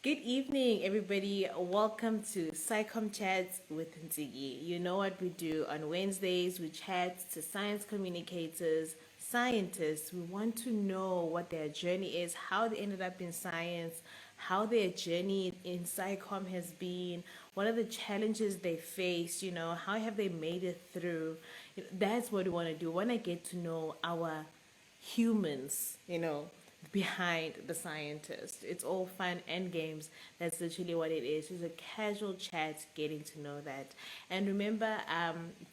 Good evening, everybody. Welcome to SciComm Chats with Ntigi. You know what we do on Wednesdays? We chat to science communicators, scientists. We want to know what their journey is, how they ended up in science, how their journey in SciComm has been, what are the challenges they face, how have they made it through. That's what we want to do. We want to get to know our humans, behind the scientist. It's all fun and games. That's literally what it is. It's a casual chat, getting to know that. And remember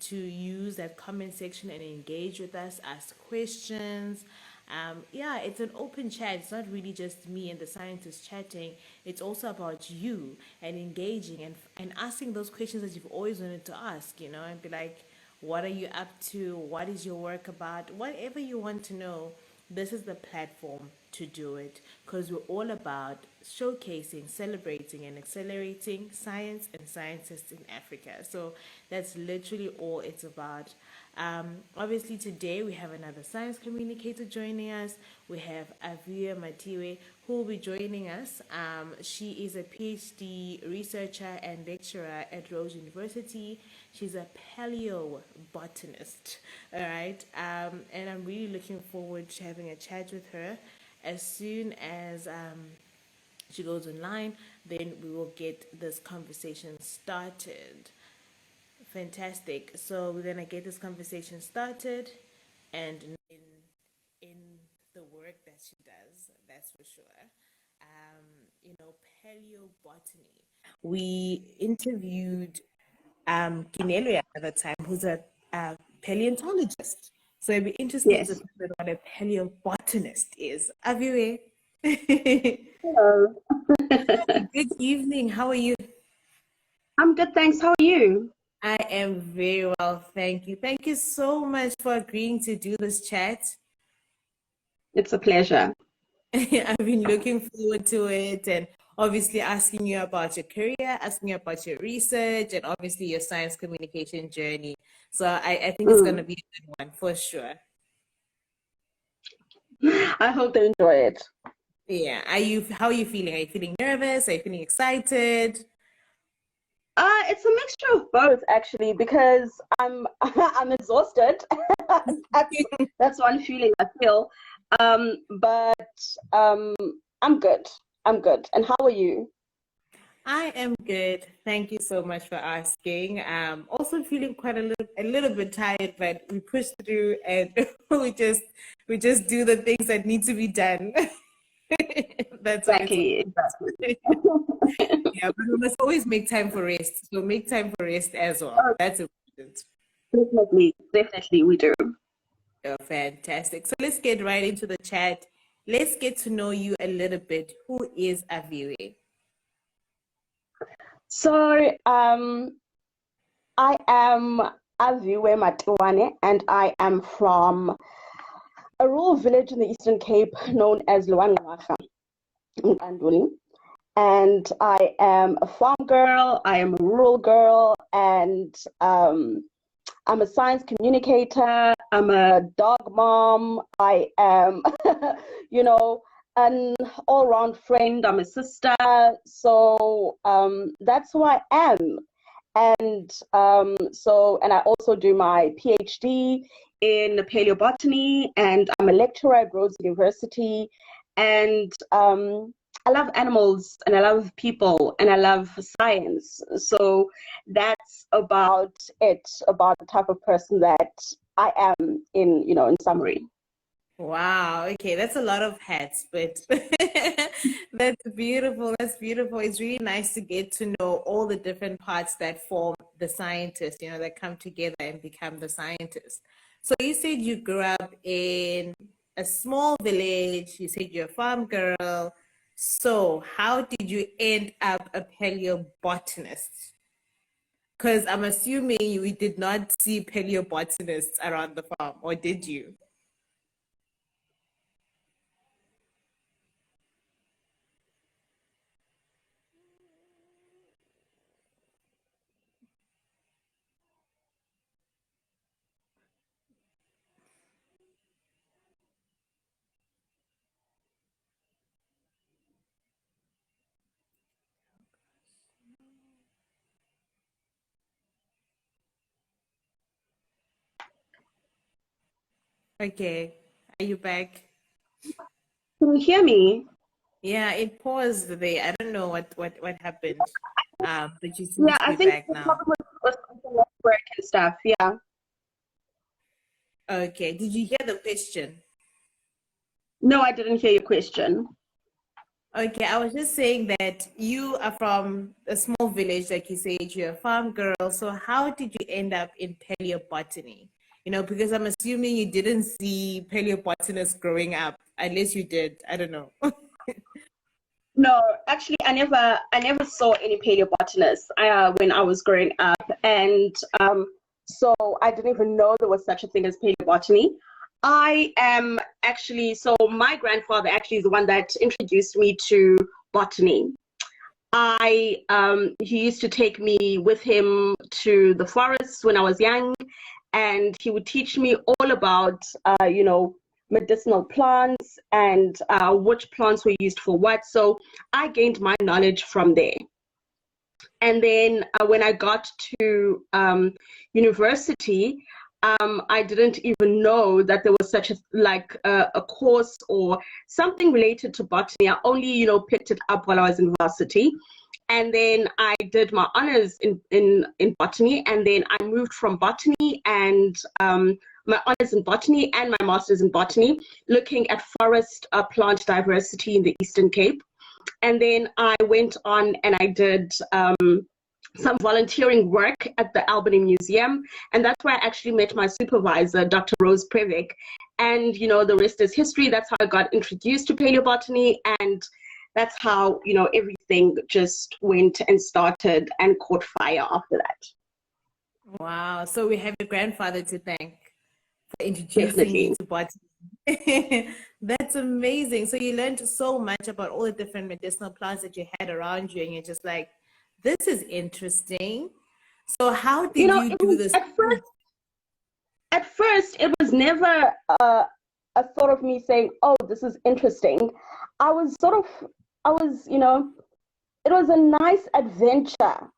to use that comment section and engage with us, ask questions. Yeah, it's an open chat. It's not really just me and the scientist chatting. It's also about you and engaging and asking those questions that you've always wanted to ask, and be like, what are you up to? What is your work about? Whatever you want to know, this is the platform to do it because we're all about showcasing, celebrating, and accelerating science and scientists in Africa. So that's literally all it's about. Obviously, today we have another science communicator joining us. We have Aviwe Matiwane, who will be joining us. She is a PhD researcher and lecturer at Rhodes University. She's a paleobotanist, all right? And I'm really looking forward to having a chat with her. As soon as she goes online, then we will get this conversation started. Fantastic. So we're gonna get this conversation started, and in the work that she does, that's for sure. Um, Paleobotany. We interviewed Kinelo another time, who's a paleontologist. So it'd be interesting to Yes. find out what a paleobotanist is. Aviwe. Hello. Good evening. How are you? I'm good, thanks. How are you? I am very well, thank you. Thank you so much for agreeing to do this chat. It's a pleasure. I've been looking forward to it and obviously asking you about your career, asking you about your research, and obviously your science communication journey. So I think it's going Mm. to be a good one for sure. I hope they enjoy it. Yeah. How are you feeling? Are you feeling nervous? Are you feeling excited? It's a mixture of both, actually, because I'm exhausted. That's that's one feeling I feel. But I'm good. I'm good. And how are you? I am good. Thank you so much for asking. Also feeling quite a little bit tired, but we push through and we just do the things that need to be done. That's what it's Exactly. Exactly. about. Yeah, but we must always make time for rest. So make time for rest as well. Oh, That's important. definitely. Definitely, we do. Oh, fantastic. So let's get right into the chat. Let's get to know you a little bit. Who is Aviwe? So, I am Aviwe Matiwane, and I am from a rural village in the Eastern Cape known as Lower Ngqwara, Mqanduli. And I am a farm girl, I am a rural girl, and I'm a science communicator, I'm a dog mom, I am, you know, an all round friend, I'm a sister. So that's who I am. And I also do my PhD in paleobotany, and I'm a lecturer at Rhodes University. And I love animals, and I love people, and I love science. So that's about it, about the type of person that I am in summary. Wow. Okay, that's a lot of hats, but that's beautiful. That's beautiful. It's really nice to get to know all the different parts that form the scientist, that come together and become the scientist. So you said you grew up in a small village, you said you're a farm girl. So how did you end up a paleobotanist? Because I'm assuming you did not see paleobotanists around the farm, or did you? Okay. Are you back? Can you hear me? Yeah, it paused there. I don't know what happened. But you seem Yeah, to I be think back the now. problem was the network and stuff. Yeah. Okay. Did you hear the question? No, I didn't hear your question. Okay, I was just saying that you are from a small village, like you said, you're a farm girl. So how did you end up in paleobotany? You know, because I'm assuming you didn't see paleobotanists growing up, unless you did. I don't know. No, actually, I never saw any paleobotanists when I was growing up, and so I didn't even know there was such a thing as paleobotany. I am actually so my grandfather actually is the one that introduced me to botany. He used to take me with him to the forests when I was young, and he would teach me all about medicinal plants and which plants were used for what. So I gained my knowledge from there. And then when I got to university, I didn't even know that there was such a course or something related to botany. I only picked it up while I was in varsity, and then I did my honors in botany, and then I moved from botany and my honors in botany and my masters in botany, looking at forest plant diversity in the Eastern Cape. And then I went on and I did some volunteering work at the Albany Museum. And that's where I actually met my supervisor, Dr. Rhodes. And, the rest is history. That's how I got introduced to paleobotany. And that's how, everything just went and started and caught fire after that. Wow. So we have your grandfather to thank for introducing you Definitely. to botany. That's amazing. So you learned so much about all the different medicinal plants that you had around you, and you're just like, this is interesting. So how did you It do was this? at first it was never a thought of me saying, oh, this is interesting. I was sort of I was, it was a nice adventure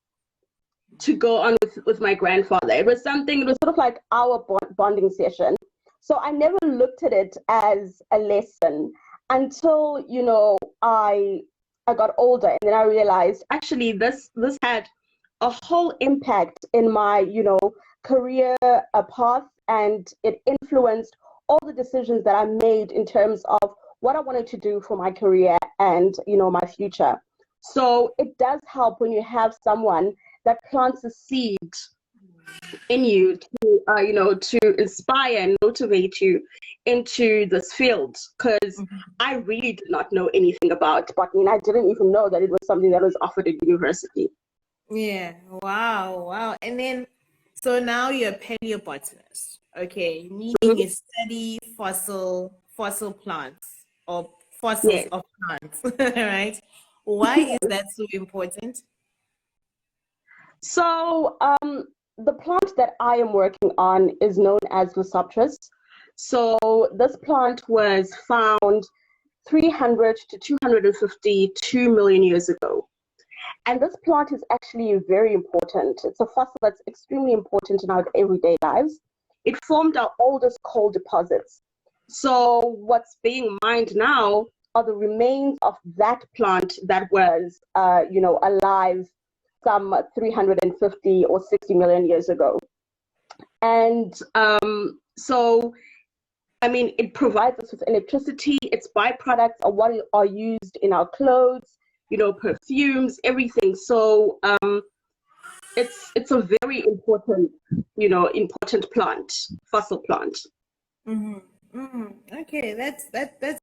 to go on with my grandfather. It was sort of like our bonding session. So I never looked at it as a lesson until, I got older, and then I realized actually this had a whole impact in my, career path, and it influenced all the decisions that I made in terms of what I wanted to do for my career and, my future. So it does help when you have someone that plants a seed in you to, to inspire and motivate you into this field. Because I really did not know anything about botany, and I didn't even know that it was something that was offered at university. Yeah. Wow. Wow. And then, so now you're a paleobotanist. Okay. Meaning you study fossil plants or fossils Yes. of plants, right? Why is that so important? So the plant that I am working on is known as Lysopteris. So this plant was found 300 to 252 million years ago. And this plant is actually very important. It's a fossil that's extremely important in our everyday lives. It formed our oldest coal deposits. So what's being mined now are the remains of that plant that was, alive some 350 or 60 million years ago. And so, I mean, it provides us with electricity. Its byproducts are what are used in our clothes, perfumes, everything. So it's a very important, important plant, fossil plant. Mm-hmm. Mm-hmm. Okay, that's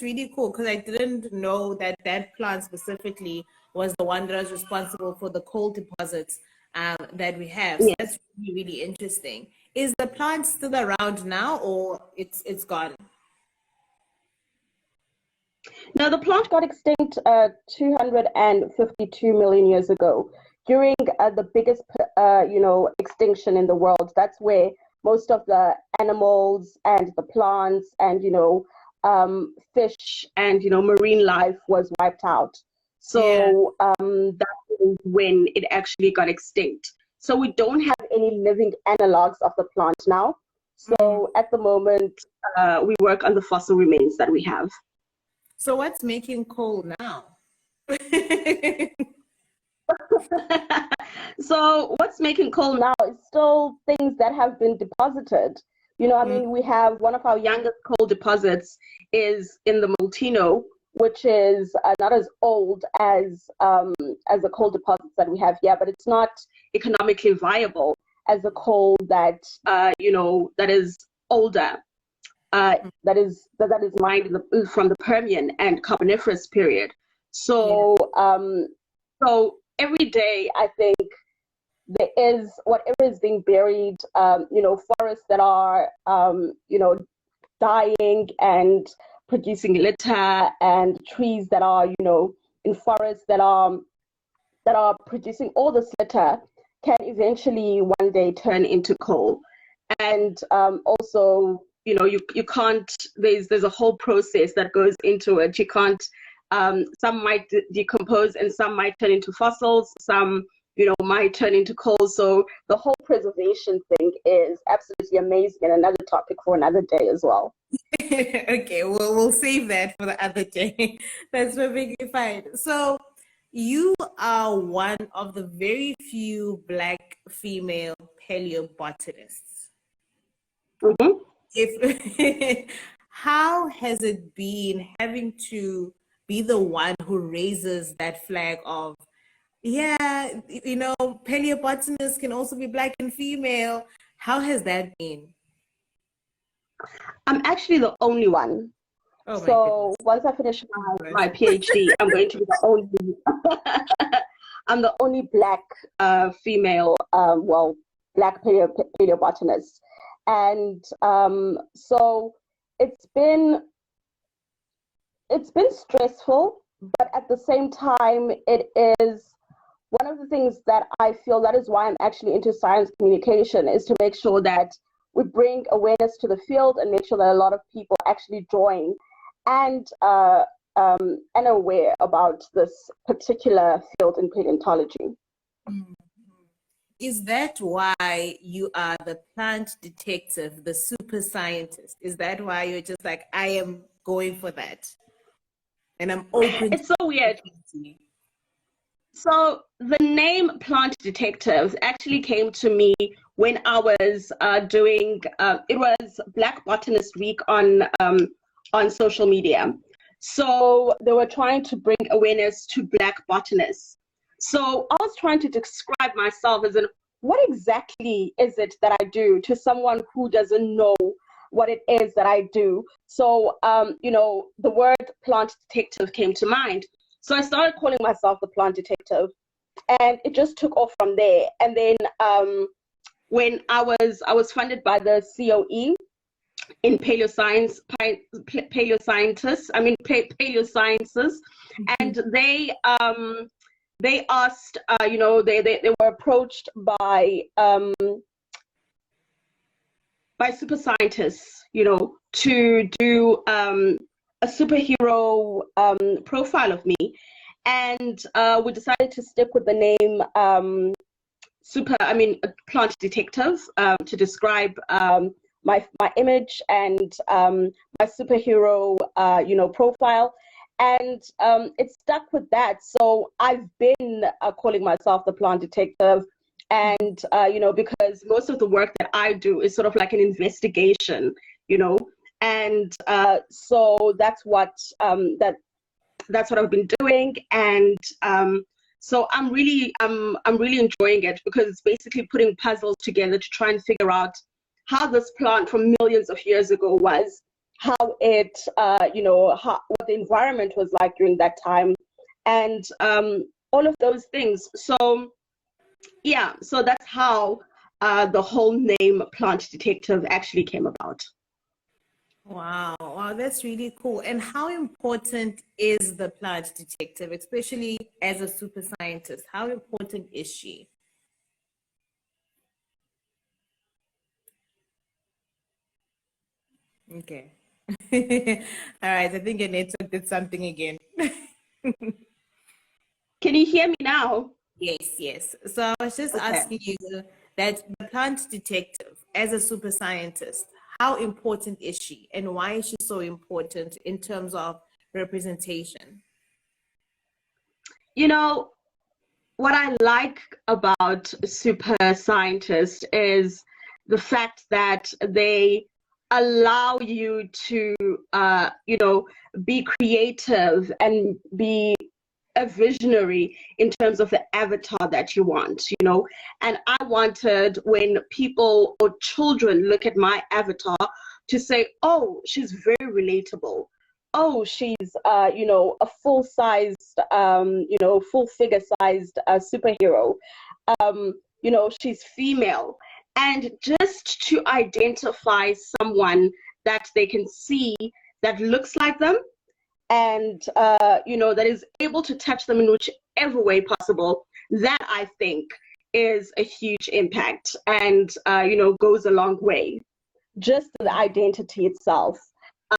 really cool because I didn't know that that plant specifically was the one that was responsible for the coal deposits that we have. So Yes. that's really, really interesting. Is the plant still around now, or it's gone? Now, the plant got extinct 252 million years ago during the biggest, extinction in the world. That's where most of the animals and the plants and, fish and, marine life was wiped out. Yeah. So that is when it actually got extinct. So we don't have any living analogs of the plant now. So at the moment, we work on the fossil remains that we have. So what's making coal now? So what's making coal now is still things that have been deposited. I mean, we have one of our youngest coal deposits is in the Multino, which is not as old as the coal deposits that we have here, but it's not economically viable as a coal that that is older, that is mined from the Permian and Carboniferous period. So so every day, I think there is whatever is being buried, forests that are, dying and producing litter, and trees that are, in forests that are producing all this litter can eventually one day turn into coal. And also, you can't, there's a whole process that goes into it. You can't, some might decompose and some might turn into fossils, some might turn into coal. So the whole preservation thing is absolutely amazing, and another topic for another day as well. Okay, we'll save that for the other day. That's perfectly fine. So you are one of the very few Black female paleobotanists. If how has it been having to be the one who raises that flag of, yeah, paleobotanists can also be Black and female? How has that been? I'm actually the only one. Oh, so once I finish my PhD, I'm going to be the only I'm the only Black female, Black paleobotanist. And so it's been stressful, but at the same time, it is one of the things that I feel that is why I'm actually into science communication, is to make sure that we bring awareness to the field and make sure that a lot of people actually join and aware about this particular field in paleontology. Is that why you are the plant detective, the super scientist? Is that why you're just like, I am going for that? And I'm open. It's so weird. So the name plant detective actually came to me when I was doing, it was Black Botanist Week on social media. So they were trying to bring awareness to Black botanists. So I was trying to describe myself as what exactly is it that I do to someone who doesn't know what it is that I do. So, the word plant detective came to mind. So I started calling myself the plant detective, and it just took off from there. And then when I was funded by the COE in paleosciences, and they asked, they were approached by super scientists, to do a superhero profile of me, and we decided to stick with the name plant detective to describe my image and my superhero profile. And it stuck with that. So I've been calling myself the plant detective. And, because most of the work that I do is sort of like an investigation, and so that's what I've been doing. And so I'm really enjoying it, because it's basically putting puzzles together to try and figure out how this plant from millions of years ago was, how it, what the environment was like during that time, and all of those things. So, yeah, so that's how the whole name Plant Detective actually came about. Wow, that's really cool. And how important is the plant detective, especially as a super scientist? How important is she? Okay. All right, I think your network did something again. Can you hear me now? Yes. So I was just asking you that the plant detective, as a super scientist, how important is she and why is she so important in terms of representation? You know, what I like about super scientists is the fact that they allow you to, be creative and be a visionary in terms of the avatar that you want, And I wanted when people or children look at my avatar to say, oh, she's very relatable. Oh, she's, a full-sized, full-figure-sized superhero. She's female. And just to identify someone that they can see that looks like them and, that is able to touch them in whichever way possible, that I think is a huge impact and, goes a long way. Just the identity itself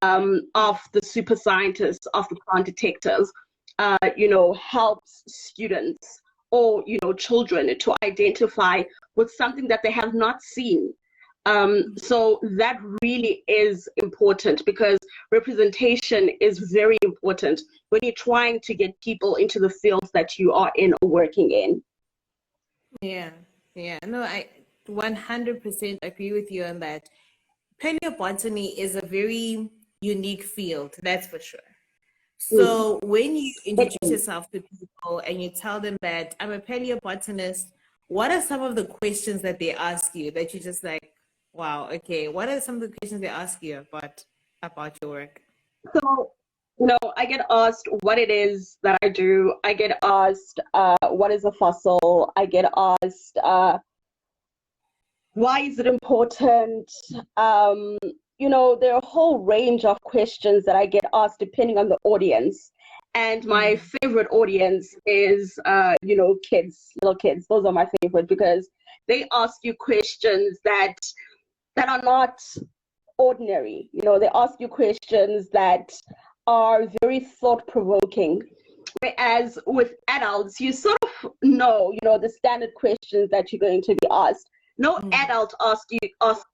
of the super scientists, of the plant detectives, helps students or, children to identify with something that they have not seen. So that really is important because representation is very important when you're trying to get people into the fields that you are in or working in. Yeah. No, I 100% agree with you on that. Paleobotany is a very unique field, that's for sure. So when you introduce yourself to people and you tell them that I'm a paleobotanist, what are some of the questions that they ask you that you just like, wow, okay, what are some of the questions they ask you about your work? So, I get asked what it is that I do. I get asked what is a fossil. I get asked why is it important? There are a whole range of questions that I get asked depending on the audience. And my favorite audience is, kids, little kids. Those are my favorite because they ask you questions that are not ordinary. They ask you questions that are very thought-provoking. Whereas with adults, you sort of know, the standard questions that you're going to be asked. No adult asks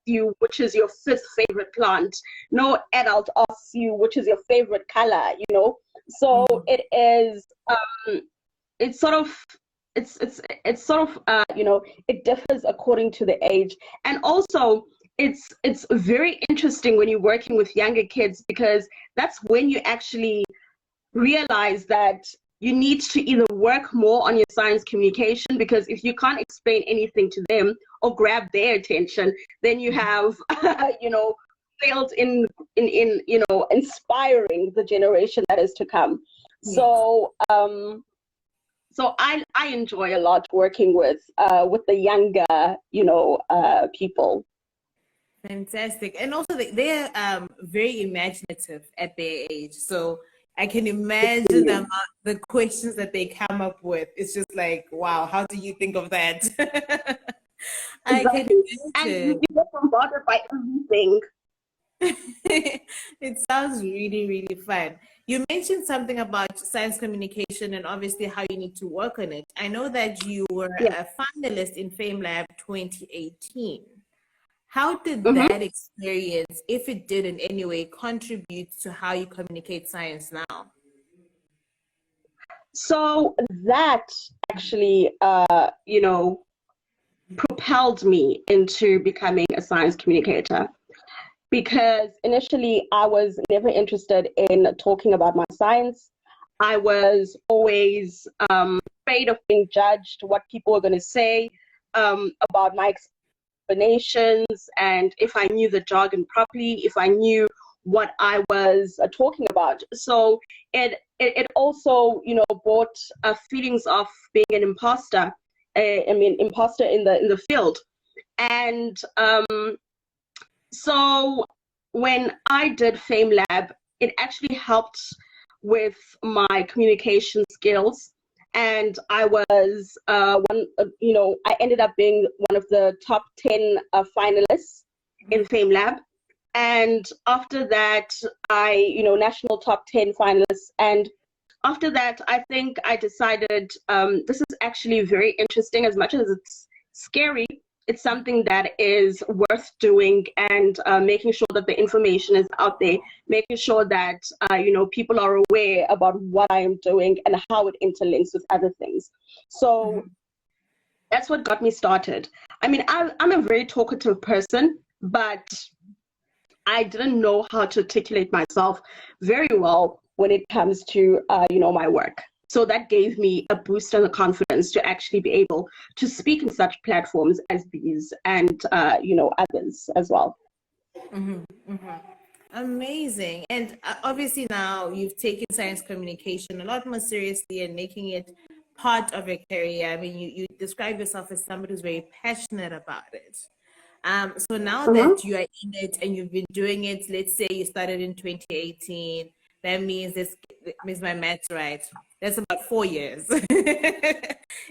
you which is your fifth favorite plant. No adult asks you which is your favorite color, So it is, it's sort of, it differs according to the age. And also it's very interesting when you're working with younger kids because that's when you actually realize that you need to either work more on your science communication because if you can't explain anything to them or grab their attention, then you have, failed in inspiring the generation that is to come. Yes. So I enjoy a lot working with the younger, people. Fantastic. And also they're very imaginative at their age. So I can imagine the questions that they come up with. It's just like, wow, how do you think of that? I can imagine. And you get bombarded by everything. It sounds really, really fun. You mentioned something about science communication and obviously how you need to work on it. I know that you were a finalist in FameLab 2018. How did that experience, if it did in any way, contribute to how you communicate science now? So that actually, propelled me into becoming a science communicator. Because initially I was never interested in talking about my science. I was always afraid of being judged, what people were going to say about my explanations, and if I knew the jargon properly, if I knew what I was talking about. So it also, brought feelings of being an imposter. Imposter in the field, and so when I did FameLab, it actually helped with my communication skills. And I was I ended up being one of the top 10 finalists in FameLab. And after that, national top 10 finalists. And after that, I think I decided this is actually very interesting as much as it's scary. it's something that is worth doing, and making sure that the information is out there, making sure that people are aware about what I am doing and how it interlinks with other things. So that's what got me started. I mean, I'm a very talkative person, but I didn't know how to articulate myself very well when it comes to my work. So that gave me a boost and the confidence to actually be able to speak in such platforms as these, and others as well. Amazing. And obviously now you've taken science communication a lot more seriously and making it part of your career. I mean, you describe yourself as somebody who's very passionate about it. So now that you are in it and you've been doing it, let's say you started in 2018, that means means my math's right. That's about 4 years.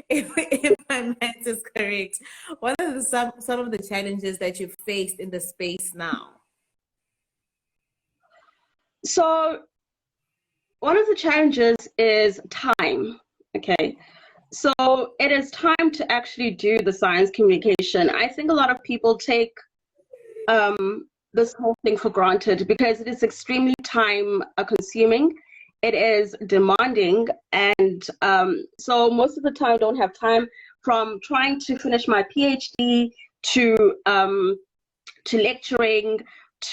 if my math is correct. What are some of the challenges that you've faced in the space now? So one of the challenges is time. Okay. So it is time to actually do the science communication. I think a lot of people take this whole thing for granted because it is extremely time consuming. It is demanding, and so most of the time I don't have time, from trying to finish my PhD to lecturing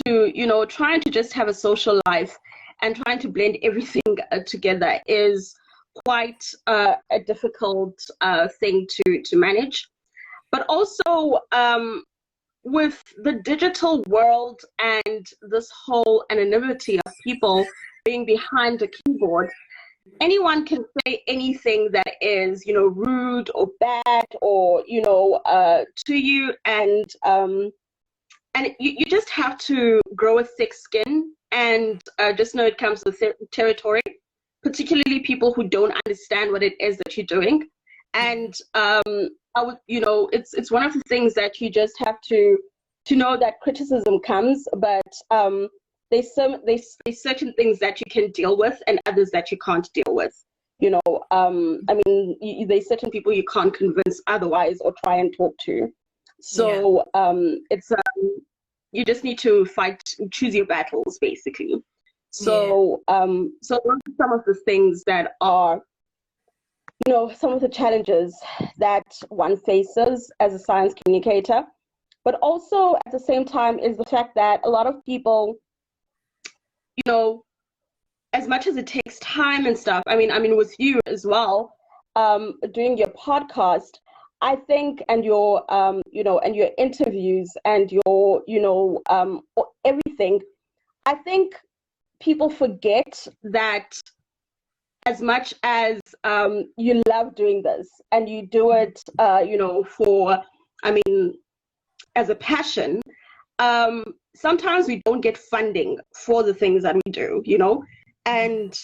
to trying to just have a social life, and trying to blend everything together is quite a difficult thing to manage. But also with the digital world and this whole anonymity of people being behind a keyboard, anyone can say anything that is rude or bad or to you, and you just have to grow a thick skin, and just know it comes with territory, particularly people who don't understand what it is that you're doing. And it's one of the things that you just have to know, that criticism comes, but there's certain things that you can deal with and others that you can't deal with. There's certain people you can't convince otherwise or try and talk to. So it's you just need to choose your battles, basically. So so those are some of the things that are some of the challenges that one faces as a science communicator. But also at the same time is the fact that a lot of people, as much as it takes time and stuff, I mean with you as well, doing your podcast, I think, and your and your interviews and your everything, I think people forget that as much as you love doing this and you do it for, as a passion, sometimes we don't get funding for the things that we do, and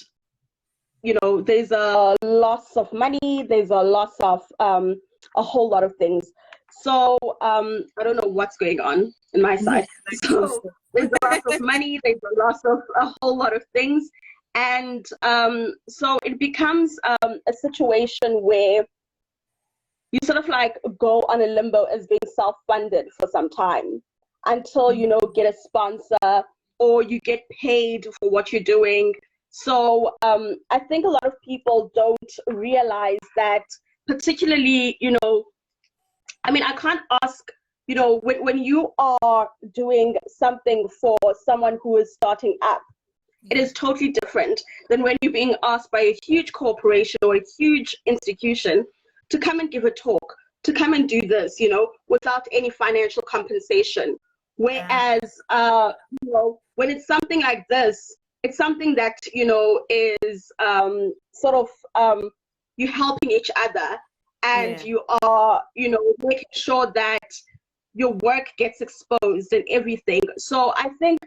there's a loss of money, there's a loss of a whole lot of things. So I don't know what's going on my side. So there's a loss of money, there's a loss of a whole lot of things. And so it becomes a situation where you sort of like go on a limbo as being self-funded for some time until, get a sponsor or you get paid for what you're doing. So I think a lot of people don't realize that, particularly, I can't ask, when you are doing something for someone who is starting up, it is totally different than when you're being asked by a huge corporation or a huge institution to come and give a talk, to come and do this, without any financial compensation. Whereas, when it's something like this, it's something that, is sort of, you're helping each other, and you are, making sure that your work gets exposed and everything. So I think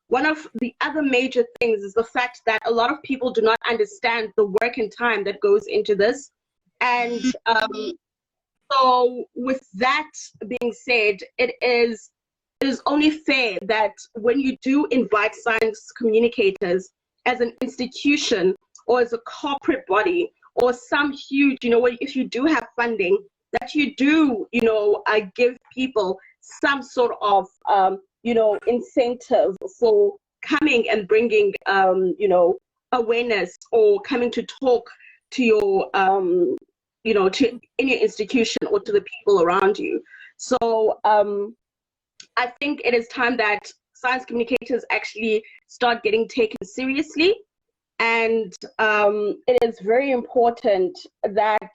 one of the other major things is the fact that a lot of people do not understand the work and time that goes into this. And so with that being said, it is only fair that when you do invite science communicators as an institution or as a corporate body or some huge, if you do have funding, that you do, give people some sort of, incentive for coming and bringing, awareness, or coming to talk to your, to in your institution or to the people around you. So I think it is time that science communicators actually start getting taken seriously. And it is very important that,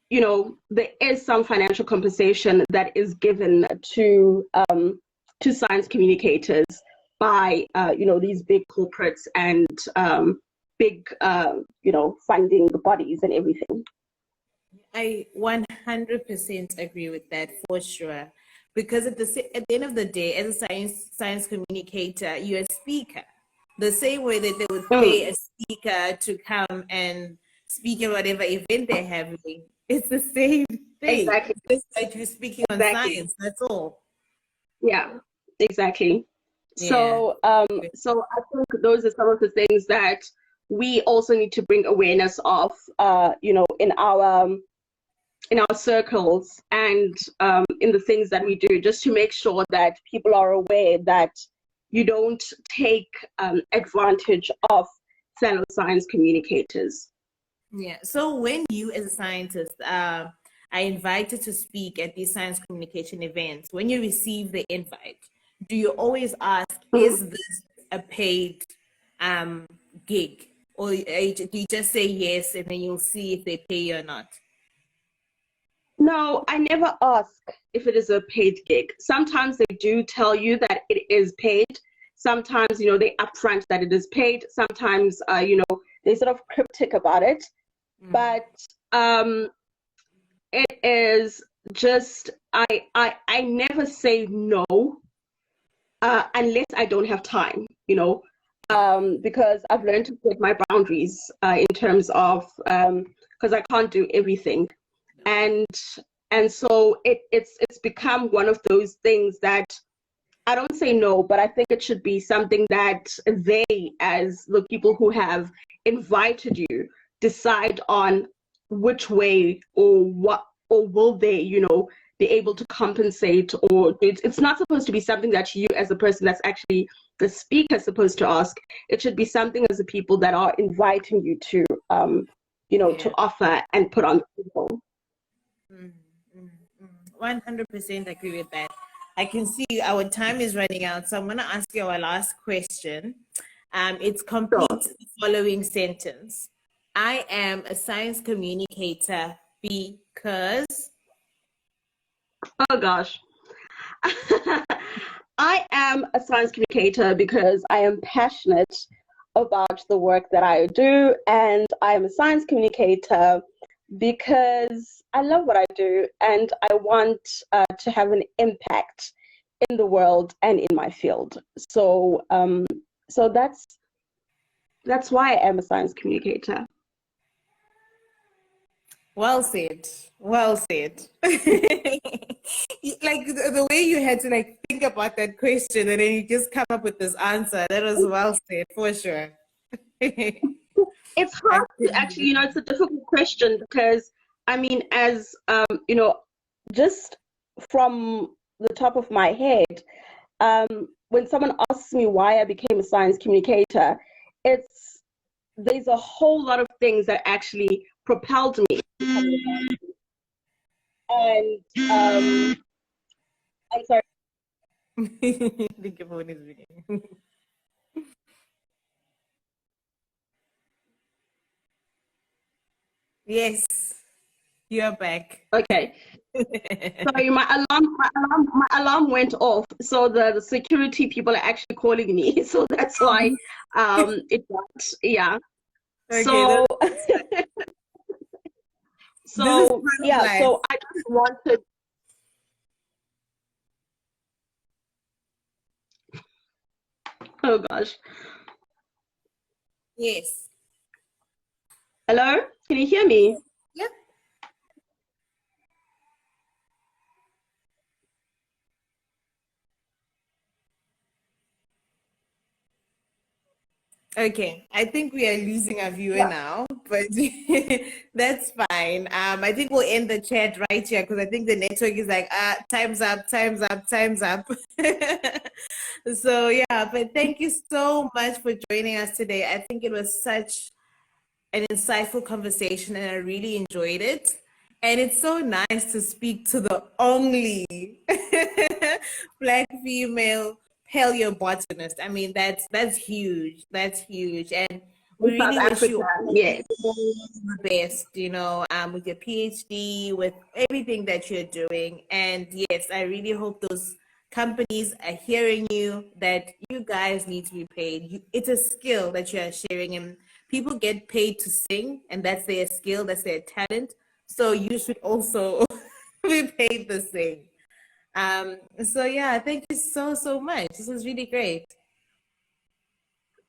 there is some financial compensation that is given to science communicators by, these big corporates and big, funding bodies and everything. I 100% agree with that, for sure. Because at the end of the day, as a science communicator, you're a speaker. The same way that they would pay a speaker to come and speak at whatever event they're having, it's the same thing. Exactly. Just like you're speaking on science, that's all. Yeah, exactly. Yeah. So, so I think those are some of the things that we also need to bring awareness of, in our circles and in the things that we do, just to make sure that people are aware that you don't take advantage of fellow science communicators. Yeah. So when you, as a scientist, are invited to speak at these science communication events, when you receive the invite, do you always ask, is this a paid gig? Or do you just say yes and then you'll see if they pay you or not? No, I never ask if it is a paid gig. Sometimes they do tell you that it is paid. Sometimes, they upfront that it is paid. Sometimes, they're sort of cryptic about it. But it is just, I never say no unless I don't have time, because I've learned to set my boundaries in terms of, because I can't do everything. And so it's become one of those things that I don't say no, but I think it should be something that they, as the people who have invited you, decide on which way or what, or will they, be able to compensate, or it's not supposed to be something that you, as a person that's actually the speaker, is supposed to ask. It should be something as the people that are inviting you to, to offer and put on the table. 100% agree with that. I can see our time is running out, so I'm going to ask you our last question. It's complete the following sentence. I am a science communicator because... Oh gosh. I am a science communicator because I am passionate about the work that I do, and I am a science communicator because I love what I do and I want to have an impact in the world and in my field. So, so that's why I am a science communicator. Well said. Well said. Like the way you had to think about that question and then you just come up with this answer. That was well said, for sure. It's hard to actually, it's a difficult question because, as, just from the top of my head, when someone asks me why I became a science communicator, there's a whole lot of things that actually propelled me. And I'm sorry. The phone is ringing. Yes, you're back. Okay. Sorry, my alarm went off. So the security people are actually calling me. So that's why it got, yeah. Okay, so so yeah, so I just wanted. Oh gosh. Yes. Hello? Can you hear me? Yep. Okay, I think we are losing our viewer Yeah. now, but that's fine. I think we'll end the chat right here because I think the network is like, time's up, time's up, time's up. So yeah, but thank you so much for joining us today. I think it was such an insightful conversation and I really enjoyed it. And it's so nice to speak to the only Black female paleobotanist. I mean, that's huge. That's huge. And we In South really wish Africa, you yes. all the best, with your PhD, with everything that you're doing. And yes, I really hope those companies are hearing you that you guys need to be paid. It's a skill that you are sharing, and people get paid to sing, and that's their skill, that's their talent. So you should also be paid to sing. So yeah, thank you so much. This was really great.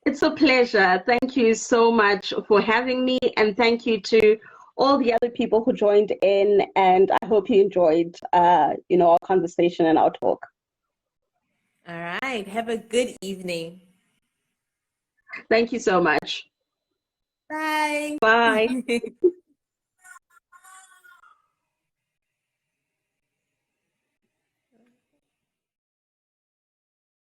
It's a pleasure. Thank you so much for having me, and thank you to all the other people who joined in. And I hope you enjoyed, our conversation and our talk. All right. Have a good evening. Thank you so much. Bye. Bye.